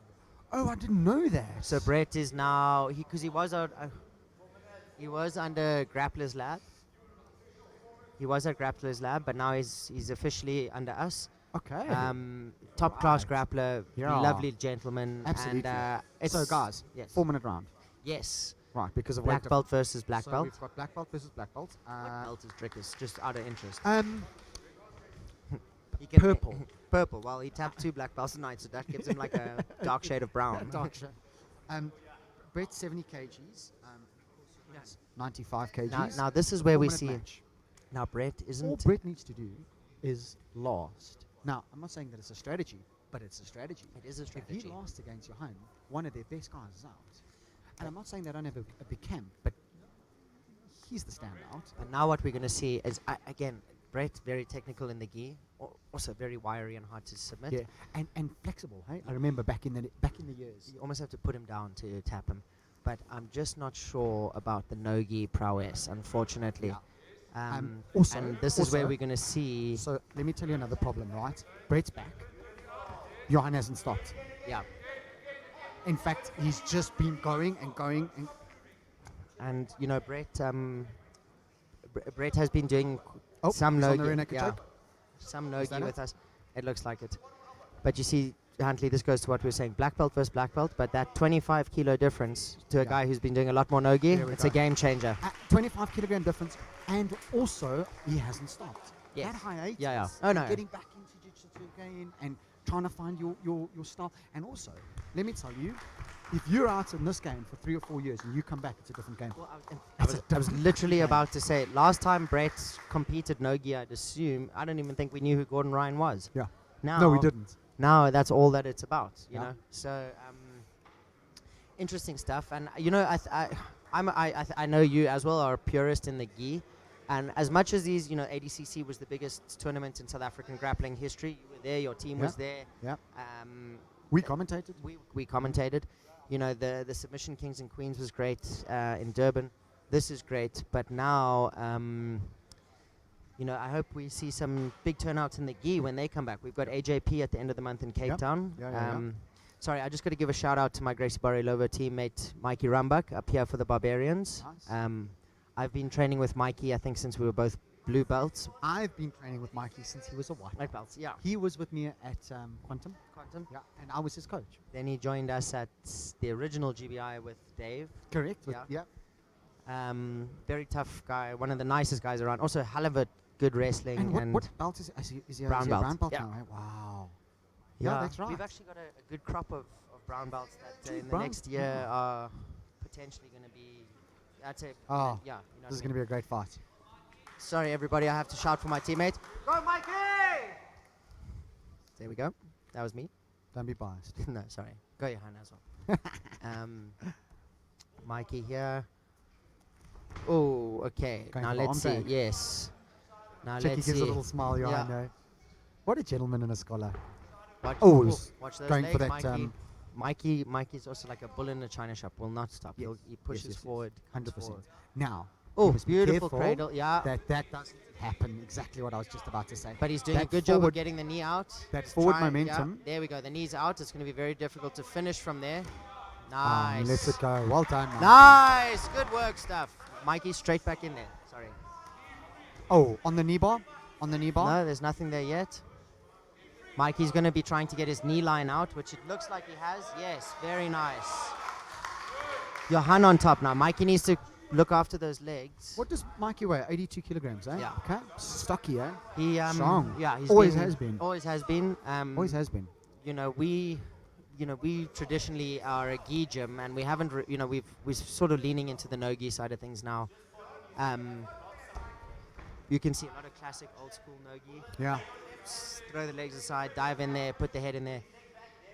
[SPEAKER 4] Oh, I didn't know that.
[SPEAKER 3] So Brett is now because he was out. He was under Grappler's Lab. He was at Grappler's Lab, but now he's officially under us.
[SPEAKER 4] Okay.
[SPEAKER 3] Top class
[SPEAKER 4] Right.
[SPEAKER 3] grappler,
[SPEAKER 4] Yeah.
[SPEAKER 3] lovely gentleman.
[SPEAKER 4] Absolutely.
[SPEAKER 3] And
[SPEAKER 4] So, guys,
[SPEAKER 3] yes,
[SPEAKER 4] 4-minute round.
[SPEAKER 3] yes,
[SPEAKER 4] Right, because of
[SPEAKER 3] black
[SPEAKER 4] weight
[SPEAKER 3] belt versus black
[SPEAKER 4] so
[SPEAKER 3] belt.
[SPEAKER 4] we've got black belt versus black belt.
[SPEAKER 3] What belt is Drickus? Just out of interest. He
[SPEAKER 4] Purple.
[SPEAKER 3] Purple. Well, he tapped 2 black belts tonight, so that gives him like a dark shade of brown.
[SPEAKER 4] Dark shade. Brett's 70 kgs. 95 kgs.
[SPEAKER 3] Now this is where we
[SPEAKER 4] 4-minute
[SPEAKER 3] see.
[SPEAKER 4] match.
[SPEAKER 3] Now Brett
[SPEAKER 4] All
[SPEAKER 3] isn't.
[SPEAKER 4] Brett needs to do is last. Now, I'm not saying that it's a strategy, but it's a strategy.
[SPEAKER 3] It is a
[SPEAKER 4] If
[SPEAKER 3] strategy.
[SPEAKER 4] he lasts against Johan, one of their best guys is out. And I'm not saying they don't have a big camp, but he's the standout.
[SPEAKER 3] But now what we're going to see is, again, Brett, very technical in the gi, also very wiry and hard to submit.
[SPEAKER 4] Yeah, and flexible. Hey, I remember back in the years.
[SPEAKER 3] You almost have to put him down to tap him. But I'm just not sure about the no-gi prowess, unfortunately.
[SPEAKER 4] Yeah.
[SPEAKER 3] And
[SPEAKER 4] Also,
[SPEAKER 3] this is where we're going to see.
[SPEAKER 4] So let me tell you another problem, right? Brett's back. Johan hasn't stopped.
[SPEAKER 3] Yeah.
[SPEAKER 4] In fact, he's just been going and going.
[SPEAKER 3] And you know, Brett has been doing some
[SPEAKER 4] he's on the
[SPEAKER 3] no-gi.
[SPEAKER 4] rear naked
[SPEAKER 3] Yeah.
[SPEAKER 4] choke.
[SPEAKER 3] Some
[SPEAKER 4] Is
[SPEAKER 3] no-gi
[SPEAKER 4] that
[SPEAKER 3] with us. It looks like it. But you see, Huntley, this goes to what we were saying, black belt versus black belt, but that 25 kilo difference to a
[SPEAKER 4] Yeah.
[SPEAKER 3] guy who's been doing a lot more no-gi,
[SPEAKER 4] There we
[SPEAKER 3] it's
[SPEAKER 4] go.
[SPEAKER 3] a game changer.
[SPEAKER 4] 25 kilogram difference, and also he hasn't stopped.
[SPEAKER 3] Yes.
[SPEAKER 4] That high 80s.
[SPEAKER 3] Yeah, yeah. Oh, no.
[SPEAKER 4] Getting back into jiu-jitsu again and trying to find your style. And also, let me tell you, if you're out in this game for 3 or 4 years and you come back, it's a different game.
[SPEAKER 3] Well, I
[SPEAKER 4] It's
[SPEAKER 3] was,
[SPEAKER 4] a
[SPEAKER 3] I was literally about to say, last time Brett competed no-gi, I'd assume, I don't even think we knew who Gordon Ryan was.
[SPEAKER 4] Yeah.
[SPEAKER 3] Now,
[SPEAKER 4] No, we didn't.
[SPEAKER 3] Now that's all that it's about, you
[SPEAKER 4] Yeah.
[SPEAKER 3] know. So interesting stuff, and you know, I know you as well are a purist in the gi, and as much as these, you know, ADCC was the biggest tournament in South African grappling history. You were there, your team was there.
[SPEAKER 4] Yeah.
[SPEAKER 3] We
[SPEAKER 4] We commentated.
[SPEAKER 3] we commentated. You know, the Submission Kings and Queens was great in Durban. This is great, but now. You know, I hope we see some big turnouts in the gi when they come back. We've got AJP at the end of the month in Cape
[SPEAKER 4] Yep.
[SPEAKER 3] Town.
[SPEAKER 4] Yeah.
[SPEAKER 3] Sorry, I just got to give a shout out to my Gracie Barilova teammate Mikey Rumbach up here for the Barbarians.
[SPEAKER 4] Nice.
[SPEAKER 3] I've been training with Mikey, I think, since we were both blue belts.
[SPEAKER 4] I've been training with Mikey since he was a white.
[SPEAKER 3] White belts, yeah.
[SPEAKER 4] He was with me at Quantum.
[SPEAKER 3] Quantum.
[SPEAKER 4] Yeah, and I was his coach.
[SPEAKER 3] Then he joined us at the original GBI with Dave.
[SPEAKER 4] Correct.
[SPEAKER 3] Yeah.
[SPEAKER 4] Yeah.
[SPEAKER 3] Very tough guy, one of the nicest guys around. Also, hell of a good wrestling.
[SPEAKER 4] And what belt is he? Is he
[SPEAKER 3] Brown
[SPEAKER 4] is he a
[SPEAKER 3] belt.
[SPEAKER 4] brown belt
[SPEAKER 3] Yeah.
[SPEAKER 4] now? Right? Wow. Yeah, that's right.
[SPEAKER 3] We've actually got a good crop of brown belts that in the
[SPEAKER 4] brown-
[SPEAKER 3] next year are potentially going to be. I'd say.
[SPEAKER 4] Oh,
[SPEAKER 3] yeah. You know
[SPEAKER 4] This is going to be a great fight.
[SPEAKER 3] Sorry, everybody. I have to shout for my teammate. Go, Mikey! There we go. That was me.
[SPEAKER 4] Don't be biased.
[SPEAKER 3] No, sorry. Go, Johan, as well. Mikey here. Oh, okay.
[SPEAKER 4] Going
[SPEAKER 3] Now
[SPEAKER 4] for the
[SPEAKER 3] let's see.
[SPEAKER 4] arm drag.
[SPEAKER 3] Yes. Now
[SPEAKER 4] Check, he
[SPEAKER 3] let's
[SPEAKER 4] gives
[SPEAKER 3] see.
[SPEAKER 4] a little smile,
[SPEAKER 3] Yeah.
[SPEAKER 4] I know. What a gentleman and a scholar.
[SPEAKER 3] Watch,
[SPEAKER 4] Oh,
[SPEAKER 3] ooh,
[SPEAKER 4] he's
[SPEAKER 3] watch those
[SPEAKER 4] going
[SPEAKER 3] legs,
[SPEAKER 4] for that,
[SPEAKER 3] Mikey. Mikey's also like a bull in a china shop. Will not stop.
[SPEAKER 4] Yes,
[SPEAKER 3] He pushes
[SPEAKER 4] yes.
[SPEAKER 3] forward. comes
[SPEAKER 4] 100%.
[SPEAKER 3] forward.
[SPEAKER 4] Now,
[SPEAKER 3] Oh,
[SPEAKER 4] you must be
[SPEAKER 3] beautiful
[SPEAKER 4] careful
[SPEAKER 3] cradle. Yeah.
[SPEAKER 4] that doesn't happen. Exactly what I was just about to say.
[SPEAKER 3] But he's doing a
[SPEAKER 4] that
[SPEAKER 3] good job of
[SPEAKER 4] forward-
[SPEAKER 3] getting the knee out.
[SPEAKER 4] that
[SPEAKER 3] Just
[SPEAKER 4] forward
[SPEAKER 3] try-
[SPEAKER 4] momentum.
[SPEAKER 3] Yeah, there we go. The knee's out. It's going to be very difficult to finish from there.
[SPEAKER 4] He
[SPEAKER 3] Nice.
[SPEAKER 4] lets it go. Well done, man.
[SPEAKER 3] Nice. Good work, stuff. Mikey straight back in there. Sorry.
[SPEAKER 4] Oh, on the knee bar? On the knee bar?
[SPEAKER 3] No, there's nothing there yet. Mikey's going to be trying to get his knee line out, which it looks like he has. Yes, very nice. Johan on top now. Mikey needs to look after those legs.
[SPEAKER 4] What does Mikey weigh? 82 kilograms, eh?
[SPEAKER 3] Yeah.
[SPEAKER 4] Okay. Stocky, eh?
[SPEAKER 3] He
[SPEAKER 4] Strong.
[SPEAKER 3] Yeah, he's
[SPEAKER 4] Always has been.
[SPEAKER 3] Always has been.
[SPEAKER 4] Always has been.
[SPEAKER 3] You know, we traditionally are a gi gym, and we haven't. We're sort of leaning into the no gi side of things now. You can see a lot of classic old school no gi.
[SPEAKER 4] Yeah.
[SPEAKER 3] Throw the legs aside, dive in there, put the head in there.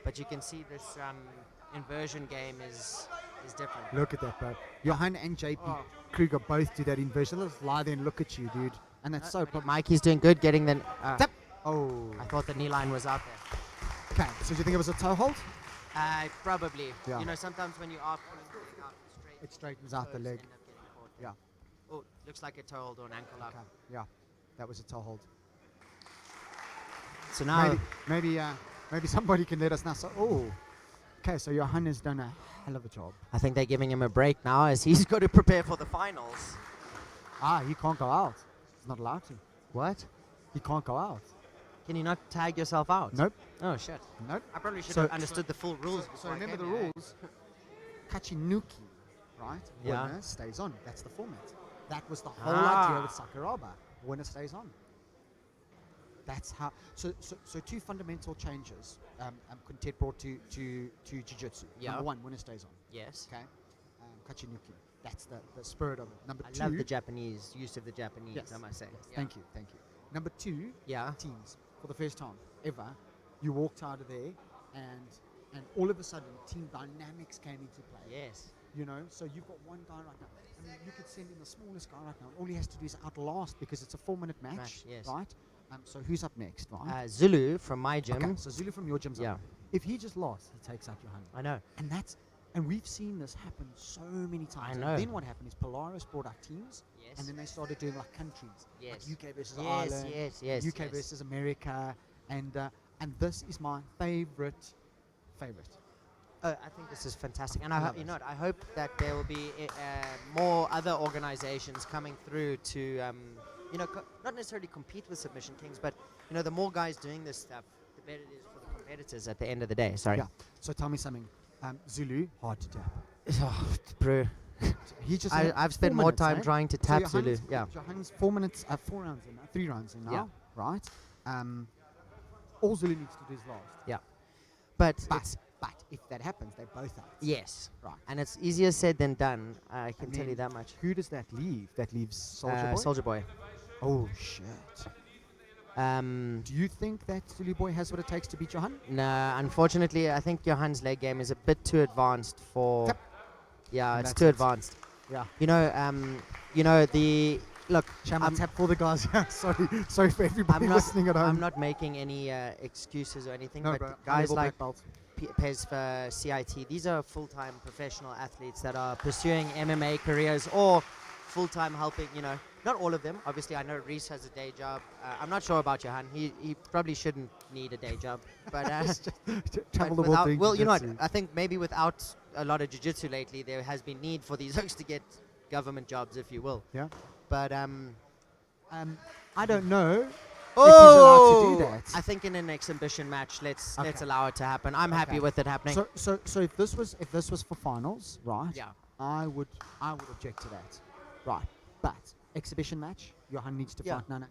[SPEAKER 3] But you can see this inversion game is different.
[SPEAKER 4] Look at that, bro. Johan and JP
[SPEAKER 3] Oh.
[SPEAKER 4] Kruger both do that inversion. Let's lie there and look at you, dude. And that's so...
[SPEAKER 3] Mikey's doing good getting the.
[SPEAKER 4] Tap. Oh.
[SPEAKER 3] I thought the knee line was out there.
[SPEAKER 4] Okay, so do you think it was a toe hold?
[SPEAKER 3] Probably.
[SPEAKER 4] Yeah.
[SPEAKER 3] You know, sometimes when you are pulling the leg out straight,
[SPEAKER 4] It straightens out the
[SPEAKER 3] toes
[SPEAKER 4] leg.
[SPEAKER 3] end up getting caught.
[SPEAKER 4] Yeah.
[SPEAKER 3] Oh, looks like a toe hold or an ankle
[SPEAKER 4] Okay.
[SPEAKER 3] up.
[SPEAKER 4] Yeah, that was a toe hold.
[SPEAKER 3] So now,
[SPEAKER 4] Maybe somebody can let us know. So, Okay, so Johan has done a hell of a job.
[SPEAKER 3] I think they're giving him a break now as he's got to prepare for the finals.
[SPEAKER 4] He can't go out. He's not allowed to.
[SPEAKER 3] What?
[SPEAKER 4] He can't go out.
[SPEAKER 3] Can you not tag yourself out?
[SPEAKER 4] Nope.
[SPEAKER 3] Oh, shit.
[SPEAKER 4] Nope.
[SPEAKER 3] I probably should
[SPEAKER 4] So-
[SPEAKER 3] have understood the full rules.
[SPEAKER 4] So
[SPEAKER 3] before I
[SPEAKER 4] remember the
[SPEAKER 3] came here.
[SPEAKER 4] rules. Kachinuki, right?
[SPEAKER 3] Yeah.
[SPEAKER 4] Winner stays on. That's the format. That was the whole
[SPEAKER 3] Ah.
[SPEAKER 4] idea with Sakuraba. Winner stays on. That's how. So two fundamental changes. Quintet brought to jiu-jitsu.
[SPEAKER 3] Yeah.
[SPEAKER 4] Number one, winner stays on.
[SPEAKER 3] Yes.
[SPEAKER 4] Okay. Kachinuki. That's the spirit of it. Number
[SPEAKER 3] I
[SPEAKER 4] two.
[SPEAKER 3] love the Japanese use of the Japanese,
[SPEAKER 4] Yes.
[SPEAKER 3] I must say.
[SPEAKER 4] Yes,
[SPEAKER 3] Yeah.
[SPEAKER 4] Thank you. Thank you. Number two.
[SPEAKER 3] Yeah.
[SPEAKER 4] Teams. For the first time ever, you walked out of there, and all of a sudden, team dynamics came into play.
[SPEAKER 3] Yes.
[SPEAKER 4] You know, so you've got one guy right now. I mean, you could send in the smallest guy right now. All he has to do is outlast because it's a 4-minute match,
[SPEAKER 3] yes.
[SPEAKER 4] right? So who's up next, right?
[SPEAKER 3] Zulu from my gym.
[SPEAKER 4] Okay, so Zulu from your gym's
[SPEAKER 3] Yeah.
[SPEAKER 4] up. If he just lost, he takes out Johan.
[SPEAKER 3] I know.
[SPEAKER 4] And we've seen this happen so many times.
[SPEAKER 3] I know.
[SPEAKER 4] And then what happened is Polaris brought out teams,
[SPEAKER 3] Yes.
[SPEAKER 4] and then they started doing like countries,
[SPEAKER 3] Yes.
[SPEAKER 4] like UK versus
[SPEAKER 3] Yes,
[SPEAKER 4] Ireland,
[SPEAKER 3] yes,
[SPEAKER 4] UK
[SPEAKER 3] yes.
[SPEAKER 4] versus America, and this is my favorite.
[SPEAKER 3] I think this is fantastic, and
[SPEAKER 4] I
[SPEAKER 3] I
[SPEAKER 4] love
[SPEAKER 3] you
[SPEAKER 4] it.
[SPEAKER 3] know what, I hope that there will be more other organizations coming through to you know not necessarily compete with Submission Kings, but you know the more guys doing this stuff, the better it is for the competitors at the end of the day. Sorry.
[SPEAKER 4] Yeah. So tell me something. Zulu, hard to tap.
[SPEAKER 3] Oh, bro.
[SPEAKER 4] He just.
[SPEAKER 3] I've spent
[SPEAKER 4] 4
[SPEAKER 3] more
[SPEAKER 4] minutes,
[SPEAKER 3] time
[SPEAKER 4] eh?
[SPEAKER 3] trying to
[SPEAKER 4] So
[SPEAKER 3] tap Zulu.
[SPEAKER 4] Johan's-
[SPEAKER 3] Yeah.
[SPEAKER 4] Johan's 4 minutes, 4 rounds in, 3 rounds in now,
[SPEAKER 3] Yeah.
[SPEAKER 4] right? All Zulu needs to do is last.
[SPEAKER 3] Yeah. But
[SPEAKER 4] But,
[SPEAKER 3] it's
[SPEAKER 4] but if that happens, they're both out.
[SPEAKER 3] yes,
[SPEAKER 4] Right.
[SPEAKER 3] and it's easier said than done. I can
[SPEAKER 4] And
[SPEAKER 3] tell you
[SPEAKER 4] then
[SPEAKER 3] that much.
[SPEAKER 4] Who does that leave? That leaves Soldier Boy?
[SPEAKER 3] Soldier Boy.
[SPEAKER 4] Oh, shit. Do you think that Zulu Boy has what it takes to beat Johan?
[SPEAKER 3] No, unfortunately, I think Johan's leg game is a bit too advanced for.
[SPEAKER 4] Yep.
[SPEAKER 3] Yeah,
[SPEAKER 4] And
[SPEAKER 3] it's
[SPEAKER 4] that's
[SPEAKER 3] too
[SPEAKER 4] it.
[SPEAKER 3] advanced.
[SPEAKER 4] Yeah.
[SPEAKER 3] You know the look.
[SPEAKER 4] Shama,
[SPEAKER 3] I'm-
[SPEAKER 4] tap for the guys. sorry for everybody
[SPEAKER 3] I'm not,
[SPEAKER 4] listening at home.
[SPEAKER 3] I'm not making any excuses or anything,
[SPEAKER 4] No,
[SPEAKER 3] but
[SPEAKER 4] bro,
[SPEAKER 3] guys
[SPEAKER 4] high-level
[SPEAKER 3] like
[SPEAKER 4] black belt.
[SPEAKER 3] Pez for CIT, these are full-time professional athletes that are pursuing MMA careers or full-time helping. You know, not all of them. Obviously, I know Reese has a day job. I'm not sure about Johan. He probably shouldn't need a day job, but.
[SPEAKER 4] Travel
[SPEAKER 3] But
[SPEAKER 4] the world
[SPEAKER 3] without-
[SPEAKER 4] doing
[SPEAKER 3] well, you know what?
[SPEAKER 4] jiu-jitsu.
[SPEAKER 3] I think maybe without a lot of jiu-jitsu lately, there has been need for these folks to get government jobs, if you will.
[SPEAKER 4] Yeah.
[SPEAKER 3] But
[SPEAKER 4] I don't know.
[SPEAKER 3] oh,
[SPEAKER 4] allowed to do that.
[SPEAKER 3] I think in an exhibition match, let's
[SPEAKER 4] Okay.
[SPEAKER 3] allow it to happen. I'm happy
[SPEAKER 4] Okay.
[SPEAKER 3] with it happening.
[SPEAKER 4] So if this was for finals, right?
[SPEAKER 3] Yeah.
[SPEAKER 4] I would object to that. Right. But exhibition match, Johan needs to
[SPEAKER 3] Yeah.
[SPEAKER 4] fight Nana.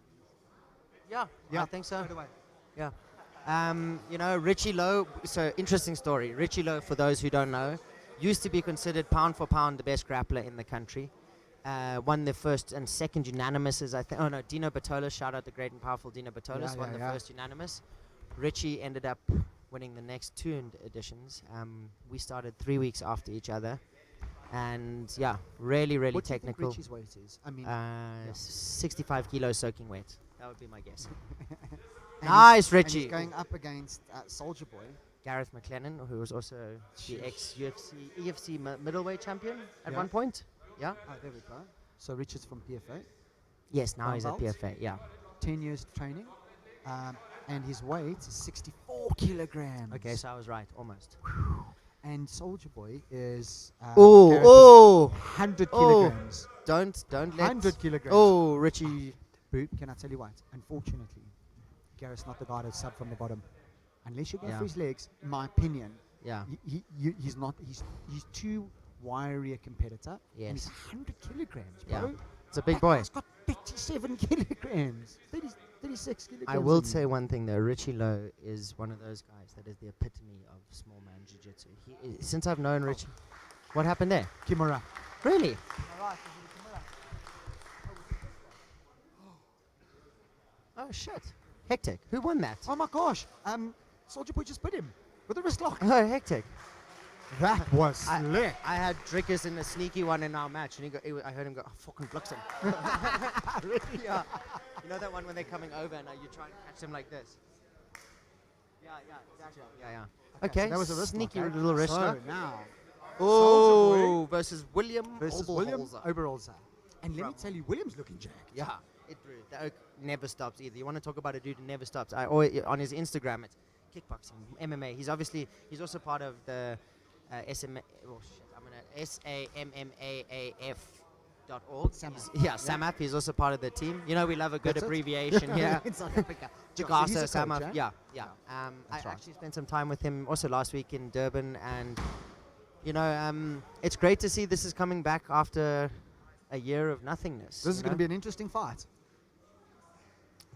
[SPEAKER 3] yeah,
[SPEAKER 4] Yeah.
[SPEAKER 3] I think so.
[SPEAKER 4] Right away.
[SPEAKER 3] Yeah. You know, Richie Lowe. So interesting story. Richie Lowe, for those who don't know, used to be considered pound for pound the best grappler in the country. Won the first and second unanimouses, I think. Oh no, Dino Bertolas. Shout out the great and powerful Dino Bertolas.
[SPEAKER 4] Yeah,
[SPEAKER 3] won
[SPEAKER 4] yeah,
[SPEAKER 3] the
[SPEAKER 4] yeah.
[SPEAKER 3] first unanimous. Richie ended up winning the next two editions. We started 3 weeks after each other, and yeah, really
[SPEAKER 4] What do you think
[SPEAKER 3] technical.
[SPEAKER 4] Richie's weight is? I mean,
[SPEAKER 3] 65 kilos soaking weight. That would be my guess.
[SPEAKER 4] and
[SPEAKER 3] Nice,
[SPEAKER 4] he's- and
[SPEAKER 3] Richie.
[SPEAKER 4] he's going up against Soldier Boy.
[SPEAKER 3] Gareth McLennan, who was also the ex-UFC EFC middleweight champion at
[SPEAKER 4] Yeah.
[SPEAKER 3] one point. Yeah.
[SPEAKER 4] Oh, there we go. So Richard's from PFA.
[SPEAKER 3] Yes, now
[SPEAKER 4] Brown
[SPEAKER 3] he's at
[SPEAKER 4] belt.
[SPEAKER 3] PFA. Yeah.
[SPEAKER 4] 10 years training. And his weight is 64 kilograms.
[SPEAKER 3] Okay, so I was right, almost.
[SPEAKER 4] And Soldier Boy is
[SPEAKER 3] Oh,
[SPEAKER 4] Gareth is
[SPEAKER 3] oh!
[SPEAKER 4] 100
[SPEAKER 3] Oh.
[SPEAKER 4] kilograms.
[SPEAKER 3] Don't let.
[SPEAKER 4] 100 kilograms.
[SPEAKER 3] Oh, Richie.
[SPEAKER 4] Boo, can I tell you what? Unfortunately, Gareth's not the guy to sub from the bottom. Unless you go
[SPEAKER 3] Yeah.
[SPEAKER 4] for his legs, in my opinion,
[SPEAKER 3] Yeah.
[SPEAKER 4] he's not. He's too wiry a competitor. And he's
[SPEAKER 3] Yes.
[SPEAKER 4] 100 kilograms,
[SPEAKER 3] Yeah.
[SPEAKER 4] bro.
[SPEAKER 3] It's a big
[SPEAKER 4] That
[SPEAKER 3] boy.
[SPEAKER 4] guy's got 37 kilograms. 36 kilograms.
[SPEAKER 3] I will
[SPEAKER 4] in
[SPEAKER 3] say
[SPEAKER 4] him.
[SPEAKER 3] one thing though. Richie Lowe is one of those guys that is the epitome of small man jiu-jitsu. Since I've known Richie, what happened there?
[SPEAKER 4] Kimura.
[SPEAKER 3] Really? Oh shit! Hectic. Who won that?
[SPEAKER 4] Oh my gosh. Soldier Boy just put him with a wrist lock.
[SPEAKER 3] Oh, hectic.
[SPEAKER 4] That was
[SPEAKER 3] I-
[SPEAKER 4] slick.
[SPEAKER 3] I had Drickus in a sneaky one in our match, and I heard him go, oh, fucking blocks him. Yeah. You know that one when they're coming over and you try and catch them like this? Yeah, exactly. Yeah. Okay,
[SPEAKER 4] so that was a wrist
[SPEAKER 3] sneaky
[SPEAKER 4] lock, eh?
[SPEAKER 3] little wrist
[SPEAKER 4] So
[SPEAKER 3] lock.
[SPEAKER 4] now
[SPEAKER 3] Oh, versus William
[SPEAKER 4] versus William
[SPEAKER 3] Oberholzer.
[SPEAKER 4] Oberholzer. And let me
[SPEAKER 3] From-
[SPEAKER 4] tell you, William's looking jacked.
[SPEAKER 3] Yeah, it the oak never stops either. You want to talk about a dude who never stops? I always, on his Instagram, it's kickboxing, MMA. He's also part of the SMA. Oh shit! I'm gonna SAMMAAF.org. SAMAP. He's also part of the team. You know, we love a good
[SPEAKER 4] That's it.
[SPEAKER 3] abbreviation here.
[SPEAKER 4] In South Africa.
[SPEAKER 3] Jagasa,
[SPEAKER 4] He's a coach,
[SPEAKER 3] SAMAP.
[SPEAKER 4] eh?
[SPEAKER 3] Yeah. I
[SPEAKER 4] That's right.
[SPEAKER 3] actually spent some time with him also last week in Durban, and you know, it's great to see this is coming back after a year of nothingness.
[SPEAKER 4] This is going to be an interesting fight.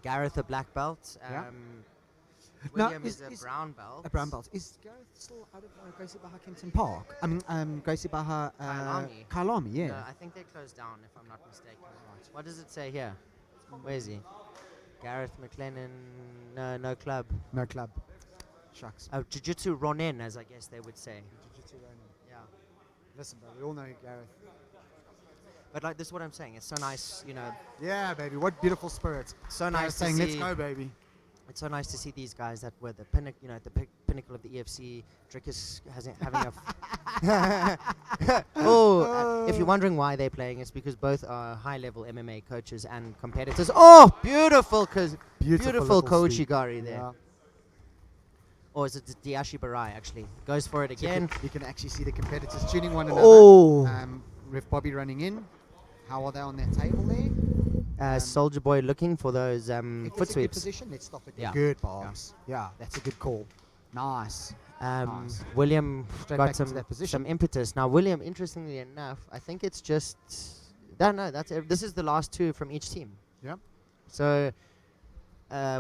[SPEAKER 3] Gareth, a black belt.
[SPEAKER 4] Yeah. Now,
[SPEAKER 3] William is a brown belt.
[SPEAKER 4] A brown belt. Is Gareth still out of Gracie Baha Kempton Park? I mean, Gracie Baha Kailami, yeah.
[SPEAKER 3] No, I think they closed down, if I'm not mistaken. Right. What does it say here? Where is he? Gareth McLennan, no club.
[SPEAKER 4] No club. Shucks.
[SPEAKER 3] Jiu-Jitsu Ronin, as I guess they would say.
[SPEAKER 4] Jiu-Jitsu Ronin.
[SPEAKER 3] Yeah.
[SPEAKER 4] Listen, bro, we all know Gareth.
[SPEAKER 3] But like, this is what I'm saying. It's so nice, you know.
[SPEAKER 4] Yeah, baby. What beautiful spirit.
[SPEAKER 3] So nice to
[SPEAKER 4] saying,
[SPEAKER 3] see.
[SPEAKER 4] let's go, baby.
[SPEAKER 3] It's so nice to see these guys that were the pinnacle of the EFC. Drickus having a. If you're wondering why they're playing, it's because both are high-level MMA coaches and competitors. Oh, beautiful
[SPEAKER 4] Beautiful
[SPEAKER 3] Kochigari there.
[SPEAKER 4] Yeah.
[SPEAKER 3] Or is it Diashi Barai, actually? Goes for it again.
[SPEAKER 4] You can actually see the competitors tuning one another.
[SPEAKER 3] Oh!
[SPEAKER 4] Ref Bobby running in. How are they on their table there?
[SPEAKER 3] Soldier Boy looking for those
[SPEAKER 4] If
[SPEAKER 3] foot
[SPEAKER 4] there's a good
[SPEAKER 3] sweeps.
[SPEAKER 4] position, let's stop it.
[SPEAKER 3] Yeah.
[SPEAKER 4] Good, Bobs. Yeah, that's a good call. Nice. Nice.
[SPEAKER 3] William
[SPEAKER 4] Straight
[SPEAKER 3] got
[SPEAKER 4] back into that
[SPEAKER 3] some
[SPEAKER 4] position.
[SPEAKER 3] impetus. Now, William, interestingly enough, I think it's just... this is the last two from each team.
[SPEAKER 4] Yep.
[SPEAKER 3] So,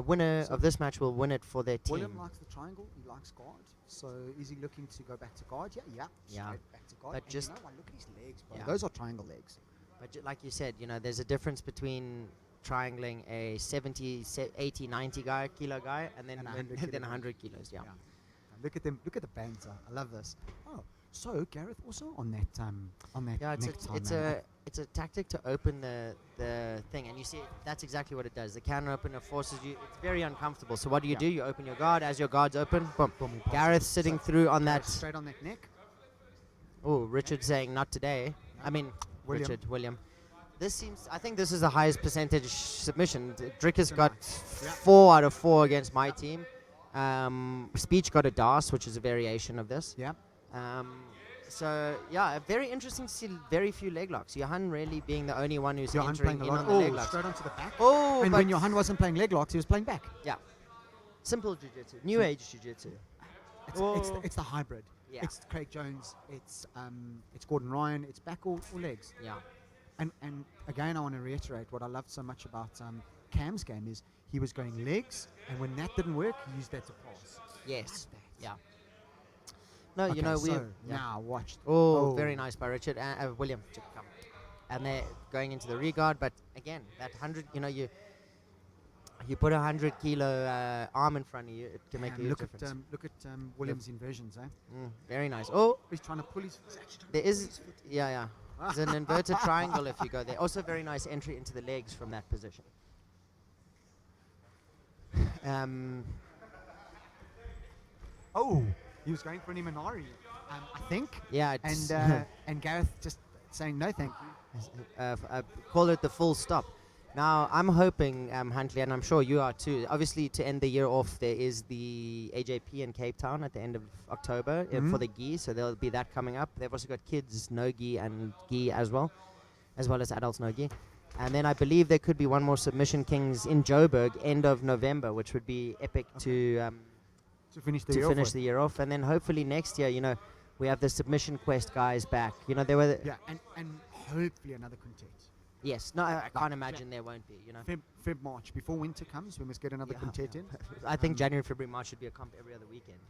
[SPEAKER 3] winner of this match will win it for their team.
[SPEAKER 4] William likes the triangle. He likes guard. So is he looking to go back to guard? Yeah. Straight back to guard.
[SPEAKER 3] But
[SPEAKER 4] And
[SPEAKER 3] just-
[SPEAKER 4] you know what? Look at his legs, bro.
[SPEAKER 3] Yeah.
[SPEAKER 4] Those are triangle legs.
[SPEAKER 3] But like you said, you know, there's a difference between triangling a 70, 80, 90 kilo guy and then
[SPEAKER 4] And 100
[SPEAKER 3] then
[SPEAKER 4] kilo.
[SPEAKER 3] 100 kilos. Yeah.
[SPEAKER 4] Look at them. Look at the banter. I love this. Oh, so Gareth also on that
[SPEAKER 3] Yeah,
[SPEAKER 4] necktie,
[SPEAKER 3] it's
[SPEAKER 4] man.
[SPEAKER 3] it's a tactic to open the thing, and you see that's exactly what it does. The can opener forces you. It's very uncomfortable. So what do you do? You open your guard. As your guard's open, boom.
[SPEAKER 4] Boom, he passes.
[SPEAKER 3] Gareth sitting through on
[SPEAKER 4] Gareth
[SPEAKER 3] that.
[SPEAKER 4] straight on that neck.
[SPEAKER 3] Oh, Richard saying not today. I mean, William. I think this is the highest percentage submission. Drick has got 4 out of 4 against my team. Speech got a DAS, which is a variation of this.
[SPEAKER 4] Yeah.
[SPEAKER 3] So, yeah, very interesting to see very few leg locks. Johan really being the only one who's
[SPEAKER 4] Johan
[SPEAKER 3] entering
[SPEAKER 4] playing
[SPEAKER 3] in
[SPEAKER 4] a
[SPEAKER 3] on
[SPEAKER 4] lot.
[SPEAKER 3] the leg
[SPEAKER 4] Oh,
[SPEAKER 3] locks.
[SPEAKER 4] straight onto the back.
[SPEAKER 3] Oh,
[SPEAKER 4] And
[SPEAKER 3] but
[SPEAKER 4] when Johan wasn't playing leg locks, he was playing back.
[SPEAKER 3] yeah. Simple jiu-jitsu. New age jiu-jitsu.
[SPEAKER 4] It's the hybrid.
[SPEAKER 3] Yeah.
[SPEAKER 4] It's Craig Jones. It's Gordon Ryan. It's back or legs.
[SPEAKER 3] Yeah.
[SPEAKER 4] And again, I want to reiterate what I loved so much about Cam's game is he was going legs, and when that didn't work, he used that to pass.
[SPEAKER 3] Yes. Yeah. No,
[SPEAKER 4] Okay,
[SPEAKER 3] you know, we
[SPEAKER 4] so now watch.
[SPEAKER 3] Oh, very nice by Richard. William to come. And they're going into the regard, but again, that 100, you know, you put 100 kilo arm in front of you, it can make a huge difference.
[SPEAKER 4] Look at Williams' inversions, eh?
[SPEAKER 3] Very nice. Oh,
[SPEAKER 4] He's trying to pull his. He's actually trying to
[SPEAKER 3] there
[SPEAKER 4] pull
[SPEAKER 3] is,
[SPEAKER 4] his foot.
[SPEAKER 3] yeah. There's an inverted triangle if you go there. Also very nice entry into the legs from that position.
[SPEAKER 4] Oh, he was going for an Imanari, I think.
[SPEAKER 3] Yeah, it's
[SPEAKER 4] And Gareth just saying no, thank you.
[SPEAKER 3] call it the full stop. Now, I'm hoping, Huntley, and I'm sure you are too, obviously to end the year off, there is the AJP in Cape Town at the end of October for the gi, so there'll be that coming up. They've also got kids no gi and gi as well as adults no gi. And then I believe there could be one more Submission Kings in Joburg, end of November, which would be epic to
[SPEAKER 4] finish the
[SPEAKER 3] finish the year off. And then hopefully next year, you know, we have the Submission Quest guys back. You know, they were...
[SPEAKER 4] Yeah, and hopefully another quintet.
[SPEAKER 3] Yes, no, I can't imagine there won't be, you know.
[SPEAKER 4] Feb, March. Before winter comes, we must get another quintet in.
[SPEAKER 3] I think January, February, March should be a comp every other weekend.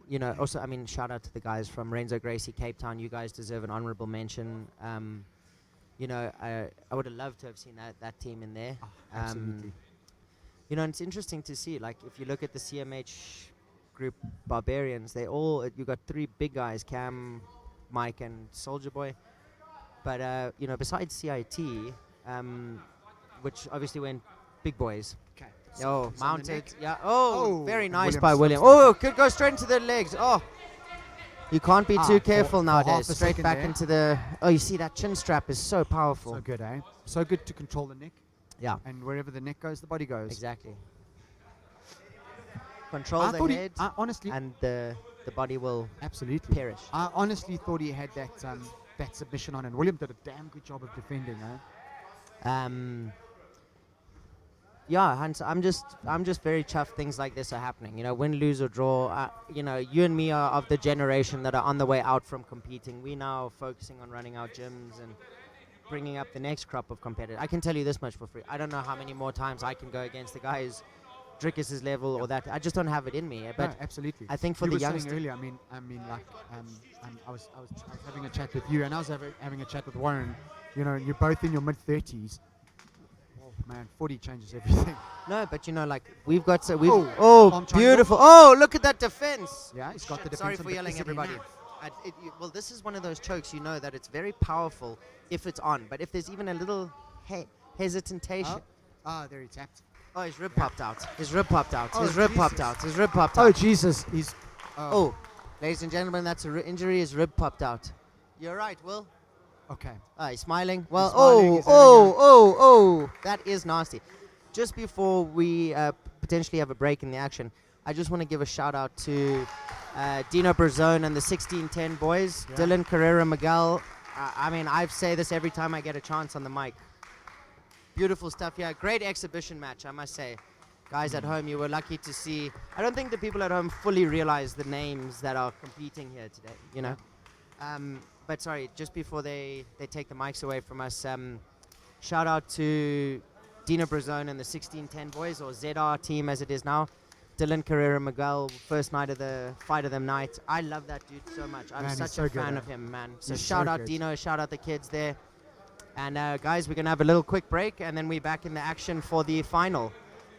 [SPEAKER 3] You know, also, I mean, shout out to the guys from Renzo Gracie, Cape Town. You guys deserve an honorable mention. You know, I would have loved to have seen that team in there.
[SPEAKER 4] Oh, absolutely.
[SPEAKER 3] You know, and it's interesting to see, like, if you look at the CMH group Barbarians, they all, you got 3 big guys, Cam, Mike, and Soldier Boy. But, you know, besides CIT, which obviously went big boys.
[SPEAKER 4] Okay.
[SPEAKER 3] Oh,
[SPEAKER 4] It's on the
[SPEAKER 3] mounted.
[SPEAKER 4] neck.
[SPEAKER 3] Yeah. Oh,
[SPEAKER 4] Oh,
[SPEAKER 3] very
[SPEAKER 4] and
[SPEAKER 3] nice
[SPEAKER 4] Williams
[SPEAKER 3] by
[SPEAKER 4] stops
[SPEAKER 3] William.
[SPEAKER 4] that.
[SPEAKER 3] Oh, could go straight into the legs. Oh, you can't be too
[SPEAKER 4] for
[SPEAKER 3] careful
[SPEAKER 4] half
[SPEAKER 3] nowadays.
[SPEAKER 4] a
[SPEAKER 3] Straight
[SPEAKER 4] second
[SPEAKER 3] back
[SPEAKER 4] there.
[SPEAKER 3] into the... Oh, you see that chin strap is so powerful.
[SPEAKER 4] So good, eh? So good to control the neck.
[SPEAKER 3] Yeah,
[SPEAKER 4] And wherever the neck goes, the body goes.
[SPEAKER 3] exactly. control
[SPEAKER 4] I
[SPEAKER 3] the
[SPEAKER 4] thought
[SPEAKER 3] head,
[SPEAKER 4] honestly,
[SPEAKER 3] and the body will
[SPEAKER 4] absolutely
[SPEAKER 3] perish.
[SPEAKER 4] I honestly thought he had that submission on, and William did a damn good job of defending.
[SPEAKER 3] Yeah, Hans, I'm just very chuffed things like this are happening. You know, win, lose or draw. You know, you and me are of the generation that are on the way out from competing. We now are focusing on running our gyms and bringing up the next crop of competitors. I can tell you this much for free. I don't know how many more times I can go against the guys Drickus' level or that. I just don't have it in me. But
[SPEAKER 4] no, absolutely.
[SPEAKER 3] I think for
[SPEAKER 4] you
[SPEAKER 3] the
[SPEAKER 4] were saying
[SPEAKER 3] youngsters,
[SPEAKER 4] earlier, like, I was having a chat with you, and I was having a chat with Warren. You know, you're both in your mid-30s. Oh man, 40 changes everything.
[SPEAKER 3] no, but you know, like we've got
[SPEAKER 4] Oh, palm triangle.
[SPEAKER 3] beautiful. Oh, look at that defense.
[SPEAKER 4] Yeah, he's got the defense.
[SPEAKER 3] Sorry for yelling, everybody. Well, this is one of those chokes, you know, that it's very powerful if it's on, but if there's even a little hesitation.
[SPEAKER 4] There he tapped.
[SPEAKER 3] Oh, his rib popped out. His rib popped out.
[SPEAKER 4] Oh,
[SPEAKER 3] His rib popped
[SPEAKER 4] Jesus.
[SPEAKER 3] out. His rib popped
[SPEAKER 4] Oh
[SPEAKER 3] out.
[SPEAKER 4] Jesus, he's.
[SPEAKER 3] Oh, ladies and gentlemen, that's an injury. His rib popped out. You're right, Will.
[SPEAKER 4] Okay.
[SPEAKER 3] He's smiling. Well,
[SPEAKER 4] smiling, he's
[SPEAKER 3] that is nasty. Just before we potentially have a break in the action, I just want to give a shout out to Dino Berzone and the 1610 boys,
[SPEAKER 4] Yeah.
[SPEAKER 3] Dylan Carrera Miguel. I mean, I say this every time I get a chance on the mic. Beautiful stuff here. Great exhibition match, I must say. Guys at home, you were lucky to see. I don't think the people at home fully realize the names that are competing here today, you know. But sorry, just before they take the mics away from us, shout out to Dino Brazone and the 1610 boys, or ZR team as it is now. Dylan Carrera Miguel, first night of the Fight of the Night. I love that dude so much. I'm
[SPEAKER 4] Man, he's
[SPEAKER 3] such
[SPEAKER 4] so
[SPEAKER 3] a
[SPEAKER 4] good,
[SPEAKER 3] fan
[SPEAKER 4] eh?
[SPEAKER 3] of him, man. So
[SPEAKER 4] He's
[SPEAKER 3] shout
[SPEAKER 4] so
[SPEAKER 3] out
[SPEAKER 4] good.
[SPEAKER 3] Dino, shout out the kids there. And guys, we're going to have a little quick break, and then we're back in the action for the final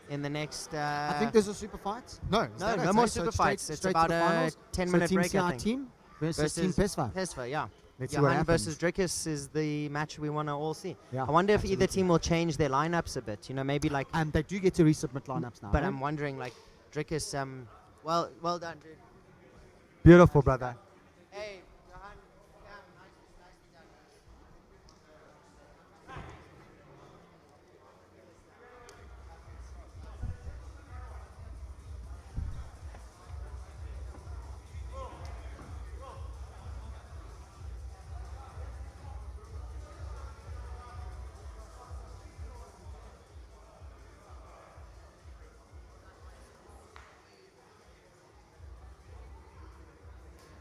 [SPEAKER 3] in the next...
[SPEAKER 4] I think there's a super fight. No, is
[SPEAKER 3] no,
[SPEAKER 4] that
[SPEAKER 3] no
[SPEAKER 4] right?
[SPEAKER 3] more
[SPEAKER 4] So
[SPEAKER 3] super
[SPEAKER 4] straight-
[SPEAKER 3] fights. It's
[SPEAKER 4] straight to
[SPEAKER 3] about
[SPEAKER 4] the
[SPEAKER 3] a
[SPEAKER 4] finals.
[SPEAKER 3] 10-minute
[SPEAKER 4] Team
[SPEAKER 3] break, I
[SPEAKER 4] CR
[SPEAKER 3] think.
[SPEAKER 4] team versus Team PESVA.
[SPEAKER 3] PESVA, yeah.
[SPEAKER 4] Let's see what
[SPEAKER 3] Johan
[SPEAKER 4] happens.
[SPEAKER 3] versus Drickus is the match we want to all see.
[SPEAKER 4] Yeah,
[SPEAKER 3] I wonder if either
[SPEAKER 4] absolutely.
[SPEAKER 3] team will change their lineups a bit. You know, maybe like...
[SPEAKER 4] And they do get to resubmit lineups now.
[SPEAKER 3] But
[SPEAKER 4] eh?
[SPEAKER 3] I'm wondering, like, Drickus... well done, dude.
[SPEAKER 4] Beautiful, brother.
[SPEAKER 3] Hey, Johan. Yeah, nicely done.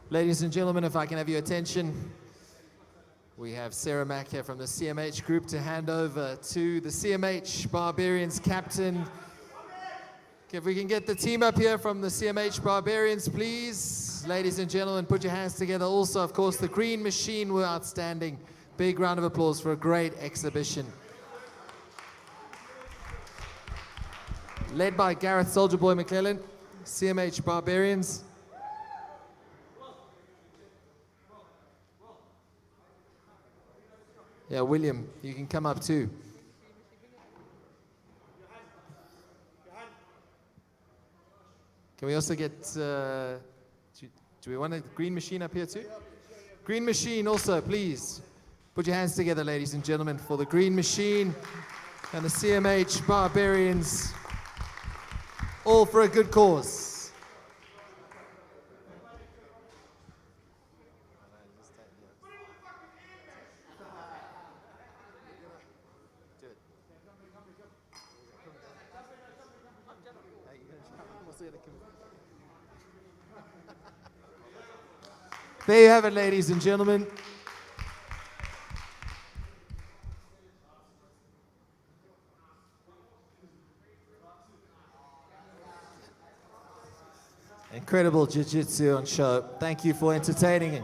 [SPEAKER 2] Ladies and gentlemen, if I can have your attention, we have Sarah Mack here from the CMH group to hand over to the CMH Barbarians captain. If we can get the team up here from the CMH Barbarians, please. Ladies and gentlemen, put your hands together. Also, of course, the Green Machine were outstanding. Big round of applause for a great exhibition. Led by Gareth Soldier Boy McClellan, CMH Barbarians. Yeah, William, you can come up too. Can we also get, do we want a Green Machine up here too? Green Machine also, please. Put your hands together, ladies and gentlemen, for the Green Machine and the CMH Barbarians. All for a good cause. There you have it, ladies and gentlemen. Incredible jiu-jitsu on show. Thank you for entertaining it.